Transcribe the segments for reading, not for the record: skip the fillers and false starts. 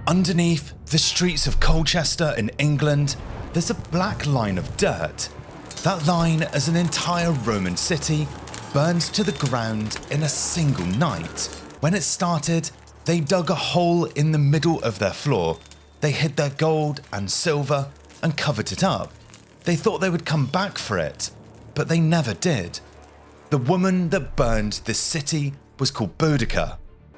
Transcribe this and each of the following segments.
Underneath the streets of Colchester in England, there's a black line of dirt. That line is an entire Roman city burned to the ground in a single night. When it started, they dug a hole in the middle of their floor. They hid their gold and silver and covered it up. They thought they would come back for it, but they never did. The woman that burned this city was called Boudica.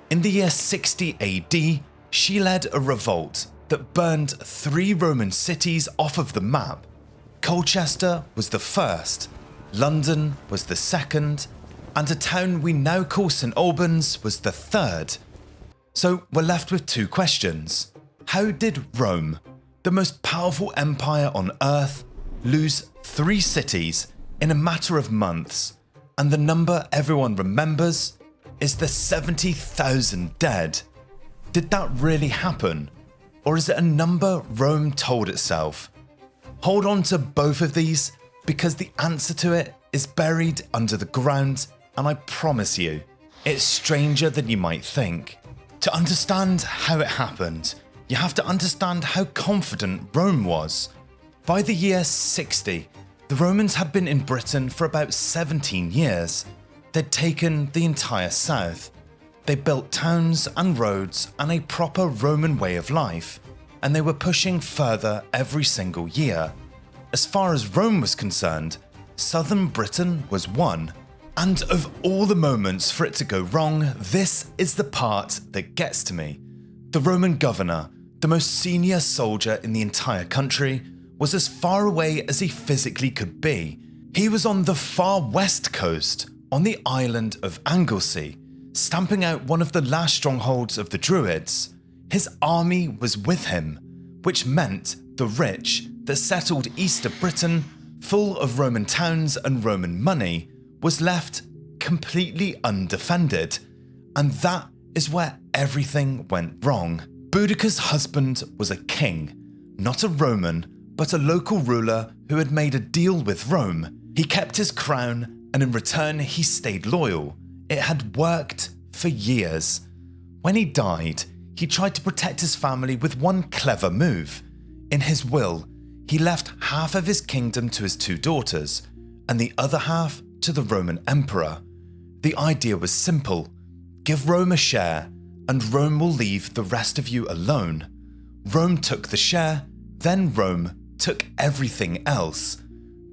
In the year 60 AD, she led a revolt that burned 3 Roman cities off of the map. Colchester was the first, London was the second, and a town we now call St Albans was the third. So we're left with 2 questions. How did Rome, the most powerful empire on earth, lose 3 cities in a matter of months, and the number everyone remembers is the 70,000 dead? Did that really happen? Or is it a number Rome told itself? Hold on to both of these, because the answer to it is buried under the ground, and I promise you, it's stranger than you might think. To understand how it happened, you have to understand how confident Rome was. By the year 60, the Romans had been in Britain for about 17 years. They'd taken the entire south. They built towns and roads and a proper Roman way of life, and they were pushing further every single year. As far as Rome was concerned, southern Britain was won. And of all the moments for it to go wrong, this is the part that gets to me. The Roman governor, the most senior soldier in the entire country, was as far away as he physically could be. He was on the far west coast, on the island of Anglesey, stamping out one of the last strongholds of the Druids. His army was with him, which meant the rich that settled east of Britain, full of Roman towns and Roman money, was left completely undefended. And that is where everything went wrong. Boudica's husband was a king, not a Roman, but a local ruler who had made a deal with Rome. He kept his crown, and in return he stayed loyal. It had worked for years. When he died, he tried to protect his family with one clever move. In his will, he left half of his kingdom to his 2 daughters, and the other half to the Roman emperor. The idea was simple: give Rome a share, and Rome will leave the rest of you alone. Rome took the share, then Rome took everything else.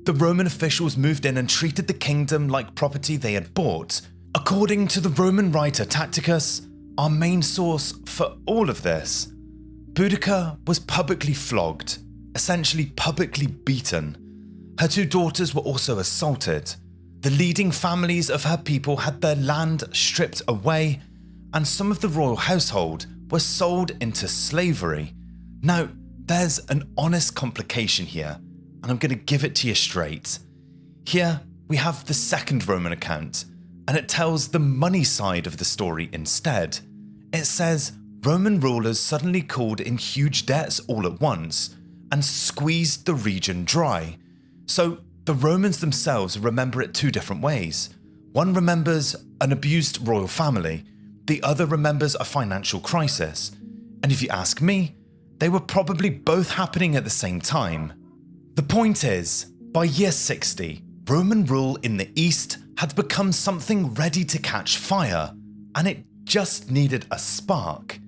The Roman officials moved in and treated the kingdom like property they had bought. According to the Roman writer Tacitus, our main source for all of this, Boudica was publicly flogged, essentially publicly beaten. Her 2 daughters were also assaulted. The leading families of her people had their land stripped away, and some of the royal household were sold into slavery. Now, there's an honest complication here, and I'm going to give it to you straight. Here, we have the second Roman account, and it tells the money side of the story instead. It says Roman rulers suddenly called in huge debts all at once and squeezed the region dry. So the Romans themselves remember it 2 different ways. One remembers an abused royal family, the other remembers a financial crisis. And if you ask me, they were probably both happening at the same time. The point is, by year 60, Roman rule in the East had become something ready to catch fire, and it just needed a spark.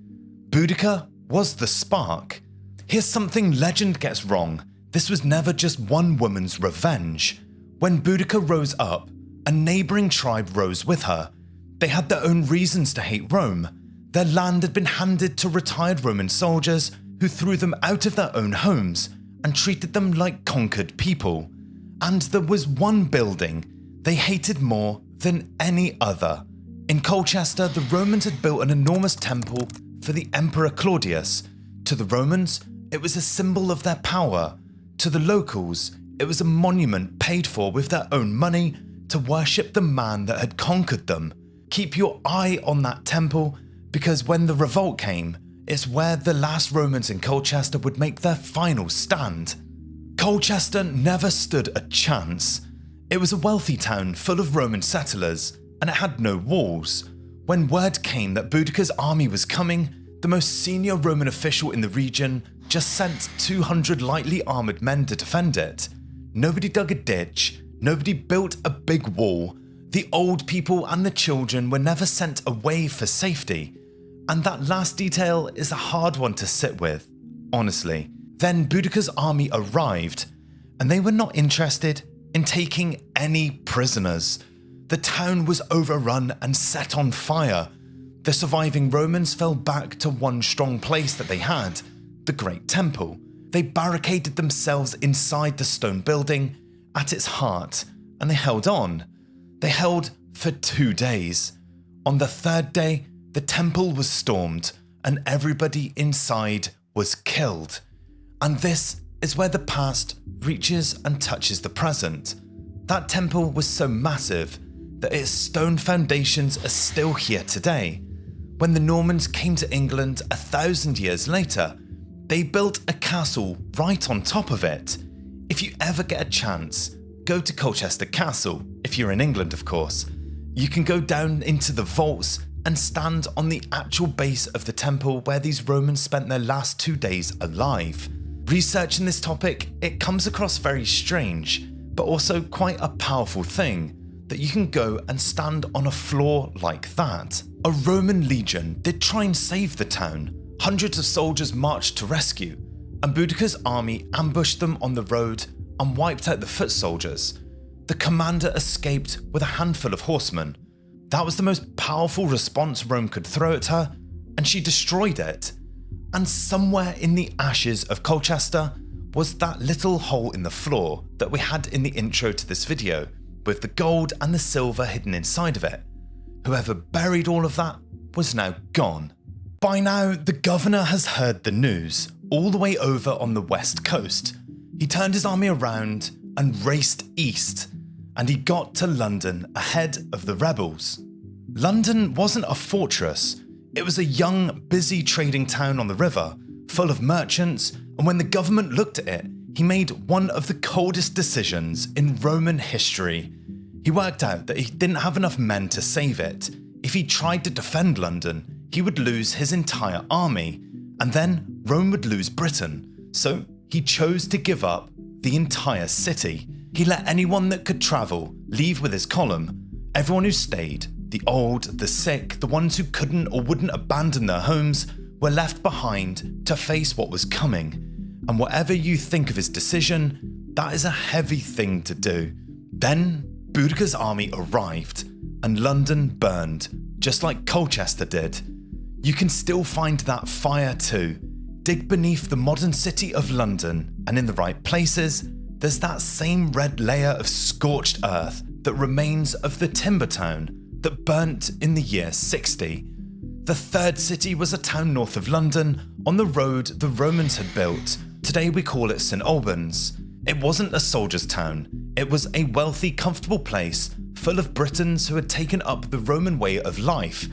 Boudica was the spark. Here's something legend gets wrong. This was never just one woman's revenge. When Boudica rose up, a neighbouring tribe rose with her. They had their own reasons to hate Rome. Their land had been handed to retired Roman soldiers who threw them out of their own homes and treated them like conquered people. And there was one building they hated more than any other. In Colchester, the Romans had built an enormous temple for the Emperor Claudius. To the Romans, it was a symbol of their power. To the locals, it was a monument paid for with their own money to worship the man that had conquered them. Keep your eye on that temple, because when the revolt came, it's where the last Romans in Colchester would make their final stand. Colchester never stood a chance. It was a wealthy town full of Roman settlers, and it had no walls. When word came that Boudica's army was coming, the most senior Roman official in the region, just sent 200 lightly armoured men to defend it. Nobody dug a ditch, nobody built a big wall. The old people and the children were never sent away for safety. And that last detail is a hard one to sit with, honestly. Then Boudica's army arrived, and they were not interested in taking any prisoners. The town was overrun and set on fire. The surviving Romans fell back to one strong place that they had, the Great Temple. They barricaded themselves inside the stone building at its heart, and they held on. They held for 2 days. On the third day, the temple was stormed, and everybody inside was killed. And this is where the past reaches and touches the present. That temple was so massive that its stone foundations are still here today. When the Normans came to England 1,000 years later, they built a castle right on top of it. If you ever get a chance, go to Colchester Castle, if you're in England of course. You can go down into the vaults and stand on the actual base of the temple where these Romans spent their last 2 days alive. Researching this topic, it comes across very strange, but also quite a powerful thing, that you can go and stand on a floor like that. A Roman legion did try and save the town. Hundreds of soldiers marched to rescue, and Boudica's army ambushed them on the road and wiped out the foot soldiers. The commander escaped with a handful of horsemen. That was the most powerful response Rome could throw at her, and she destroyed it. And somewhere in the ashes of Colchester was that little hole in the floor that we had in the intro to this video, with the gold and the silver hidden inside of it. Whoever buried all of that was now gone. By now, the governor has heard the news, all the way over on the west coast. He turned his army around and raced east, and he got to London ahead of the rebels. London wasn't a fortress, it was a young, busy trading town on the river, full of merchants, and when the government looked at it, he made one of the coldest decisions in Roman history. He worked out that he didn't have enough men to save it. If he tried to defend London, he would lose his entire army, and then Rome would lose Britain. So he chose to give up the entire city. He let anyone that could travel leave with his column. Everyone who stayed, the old, the sick, the ones who couldn't or wouldn't abandon their homes, were left behind to face what was coming. And whatever you think of his decision, that is a heavy thing to do. Then Boudica's army arrived, and London burned, just like Colchester did. You can still find that fire too. Dig beneath the modern city of London, and in the right places, there's that same red layer of scorched earth that remains of the timber town that burnt in the year 60. The third city was a town north of London on the road the Romans had built. Today we call it St Albans. It wasn't a soldier's town, it was a wealthy, comfortable place full of Britons who had taken up the Roman way of life,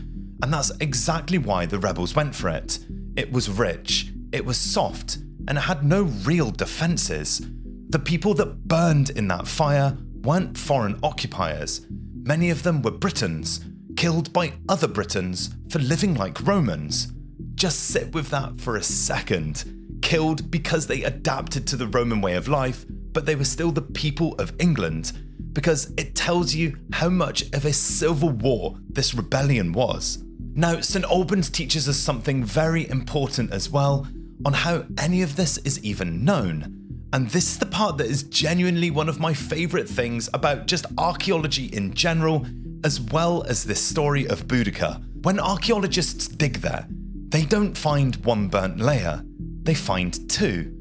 and that's exactly why the rebels went for it. It was rich, it was soft, and it had no real defences. The people that burned in that fire weren't foreign occupiers. Many of them were Britons, killed by other Britons for living like Romans. Just sit with that for a second. Killed because they adapted to the Roman way of life, but they were still the people of England, because it tells you how much of a civil war this rebellion was. Now, St Albans teaches us something very important as well on how any of this is even known. And this is the part that is genuinely one of my favourite things about just archaeology in general, as well as this story of Boudica. When archaeologists dig there, they don't find one burnt layer, they find two.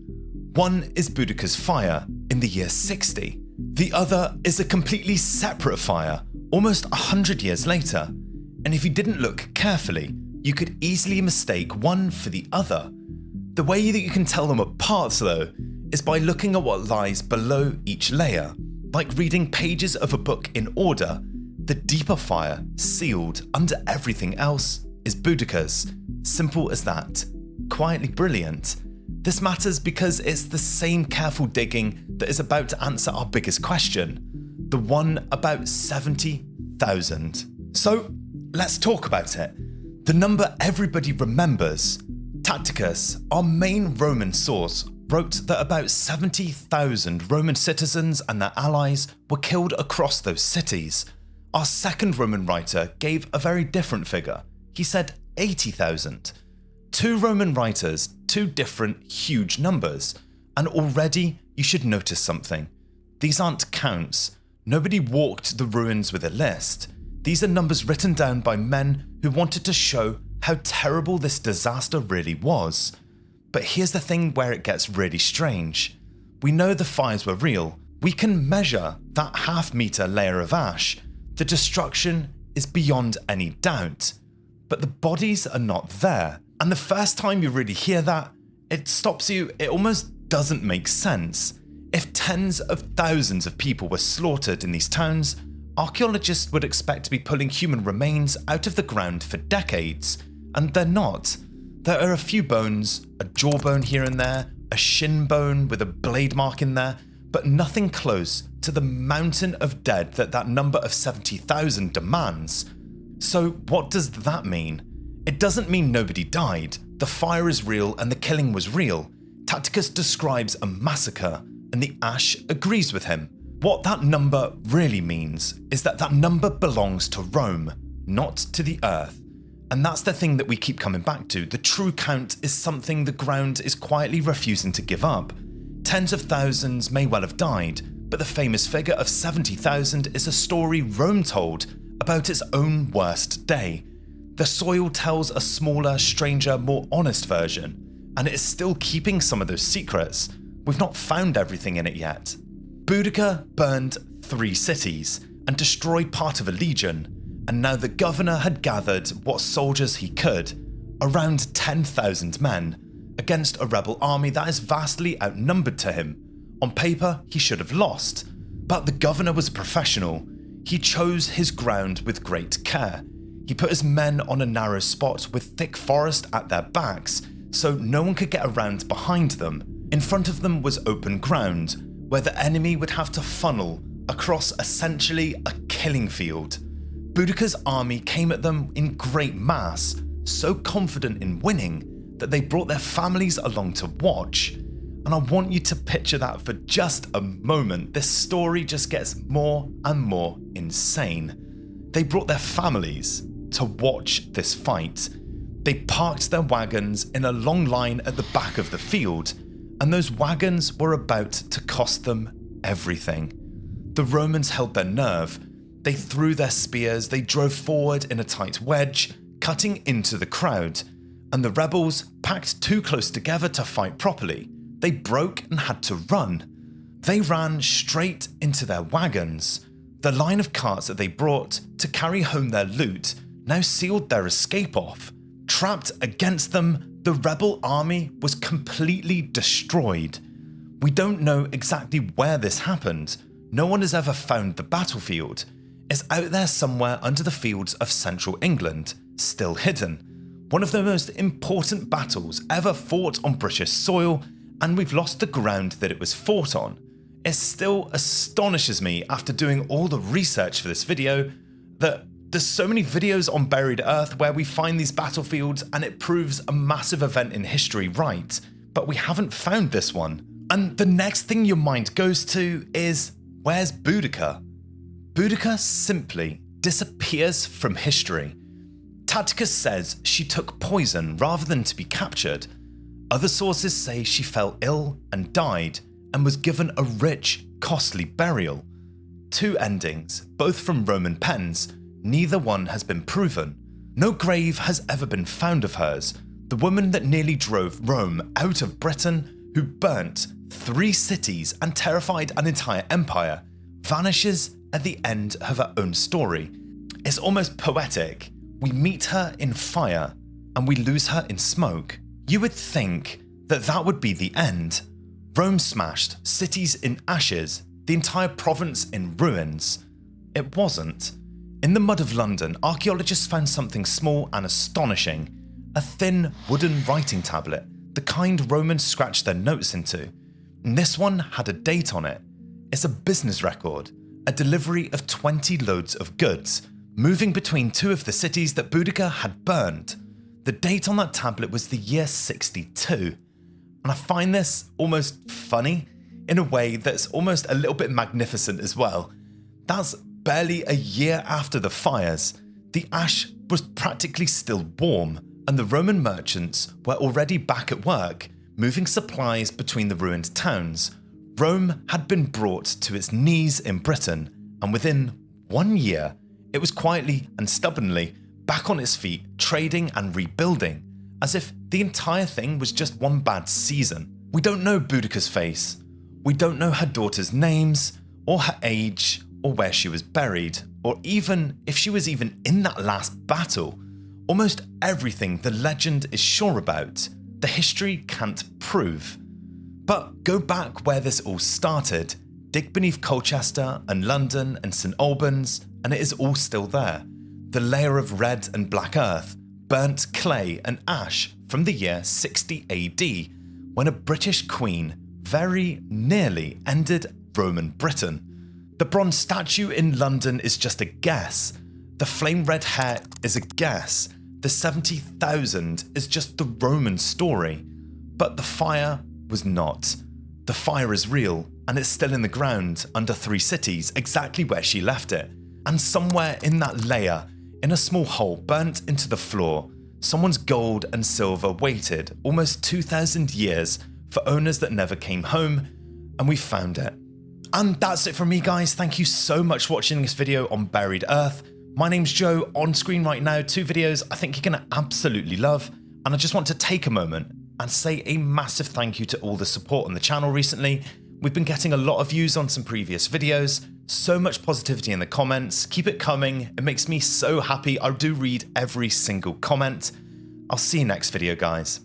One is Boudica's fire in the year 60. The other is a completely separate fire, almost 100 years later. And if you didn't look carefully, you could easily mistake one for the other. The way that you can tell them apart though, is by looking at what lies below each layer. Like reading pages of a book in order, the deeper fire, sealed under everything else, is Boudica's. Simple as that. Quietly brilliant. This matters because it's the same careful digging that is about to answer our biggest question, the one about 70,000. So let's talk about it. The number everybody remembers. Tacitus, our main Roman source, wrote that about 70,000 Roman citizens and their allies were killed across those cities. Our second Roman writer gave a very different figure. He said 80,000. Two Roman writers, two different huge numbers. And already you should notice something. These aren't counts. Nobody walked the ruins with a list. These are numbers written down by men who wanted to show how terrible this disaster really was. But here's the thing where it gets really strange. We know the fires were real. We can measure that half-meter layer of ash. The destruction is beyond any doubt. But the bodies are not there. And the first time you really hear that, it stops you. It almost doesn't make sense. If tens of thousands of people were slaughtered in these towns, archaeologists would expect to be pulling human remains out of the ground for decades. And they're not. There are a few bones, a jawbone here and there, a shin bone with a blade mark in there, but nothing close to the mountain of dead that number of 70,000 demands. So what does that mean? It doesn't mean nobody died. The fire is real and the killing was real. Tacitus describes a massacre, and the ash agrees with him. What that number really means is that number belongs to Rome, not to the earth. And that's the thing that we keep coming back to. The true count is something the ground is quietly refusing to give up. Tens of thousands may well have died, but the famous figure of 70,000 is a story Rome told about its own worst day. The soil tells a smaller, stranger, more honest version, and it is still keeping some of those secrets. We've not found everything in it yet. Boudica burned 3 cities and destroyed part of a legion. And now the governor had gathered what soldiers he could, around 10,000 men, against a rebel army that is vastly outnumbered to him. On paper, he should have lost, but the governor was a professional. He chose his ground with great care. He put his men on a narrow spot with thick forest at their backs, so no one could get around behind them. In front of them was open ground, where the enemy would have to funnel across essentially a killing field. Boudica's army came at them in great mass, so confident in winning that they brought their families along to watch. And I want you to picture that for just a moment. This story just gets more and more insane. They brought their families to watch this fight. They parked their wagons in a long line at the back of the field, and those wagons were about to cost them everything. The Romans held their nerve. They threw their spears, they drove forward in a tight wedge, cutting into the crowd, and the rebels, packed too close together to fight properly, they broke and had to run. They ran straight into their wagons. The line of carts that they brought to carry home their loot now sealed their escape off. Trapped against them, the rebel army was completely destroyed. We don't know exactly where this happened. No one has ever found the battlefield. It's out there somewhere under the fields of central England, still hidden. One of the most important battles ever fought on British soil, and we've lost the ground that it was fought on. It still astonishes me after doing all the research for this video that there's so many videos on Buried Earth where we find these battlefields and it proves a massive event in history right, but we haven't found this one. And the next thing your mind goes to is, where's Boudica? Boudica simply disappears from history. Tacitus says she took poison rather than to be captured. Other sources say she fell ill and died and was given a rich, costly burial. 2 endings, both from Roman pens, neither one has been proven. No grave has ever been found of hers, the woman that nearly drove Rome out of Britain, who burnt 3 cities and terrified an entire empire, vanishes at the end of her own story. It's almost poetic. We meet her in fire and we lose her in smoke. You would think that would be the end. Rome smashed, cities in ashes, the entire province in ruins. It wasn't. In the mud of London, archaeologists found something small and astonishing. A thin wooden writing tablet, the kind Romans scratched their notes into. And this one had a date on it. It's a business record. A delivery of 20 loads of goods, moving between two of the cities that Boudica had burned. The date on that tablet was the year 62, and I find this almost funny in a way that's almost a little bit magnificent as well. That's barely a year after the fires. The ash was practically still warm, and the Roman merchants were already back at work, moving supplies between the ruined towns. Rome had been brought to its knees in Britain, and within 1 year, it was quietly and stubbornly back on its feet, trading and rebuilding, as if the entire thing was just one bad season. We don't know Boudica's face. We don't know her daughters' names, or her age, or where she was buried, or even if she was even in that last battle. Almost everything the legend is sure about, the history can't prove. But go back where this all started, dig beneath Colchester and London and St Albans, and it is all still there. The layer of red and black earth, burnt clay and ash from the year 60 AD, when a British queen very nearly ended Roman Britain. The bronze statue in London is just a guess. The flame red hair is a guess. The 70,000 is just the Roman story. But the fire was not. The fire is real, and it's still in the ground under 3 cities, exactly where she left it. And somewhere in that layer, in a small hole burnt into the floor, someone's gold and silver waited almost 2,000 years for owners that never came home, and we found it. And that's it from me, guys. Thank you so much for watching this video on Buried Earth. My name's Joe. On screen right now, 2 videos I think you're going to absolutely love, and I just want to take a moment and say a massive thank you to all the support on the channel recently. We've been getting a lot of views on some previous videos, so much positivity in the comments. Keep it coming. It makes me so happy. I do read every single comment. I'll see you next video, guys.